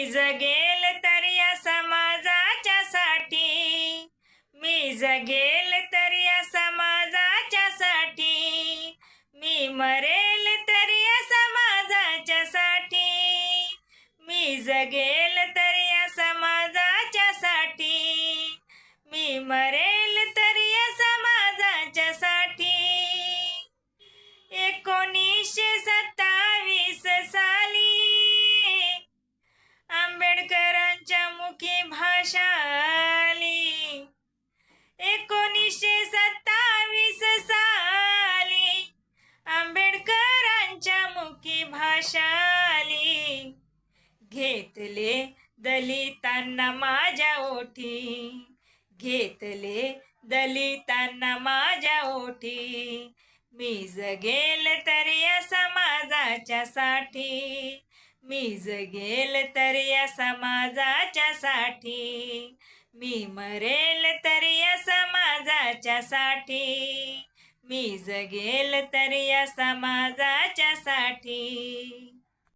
जगेल तर या समाजाच्या साठी, मी जगेल तर या समाजाच्या साठी, मी मरेल तर या समाजाच्या साठी, मी जगेल तर या समाजाच्या साठी, मी मरेल तर या समाजाच्या साठी. 1927 साली आंबेडकरांच्या मुखी भाषा आली. 1927 साली आंबेडकरांच्या मुखी भाषा आली. घेतले दलितांना माझ्या ओठी, घेतले दलितांना माझ्या ओठी, मी जगेल तर या समाजाच्या साठी, मी जगेल तर या समाजाच्या साठी, मी मरेल तर या समाजाच्या साठी, मी जगेल तर या समाजाच्या साठी.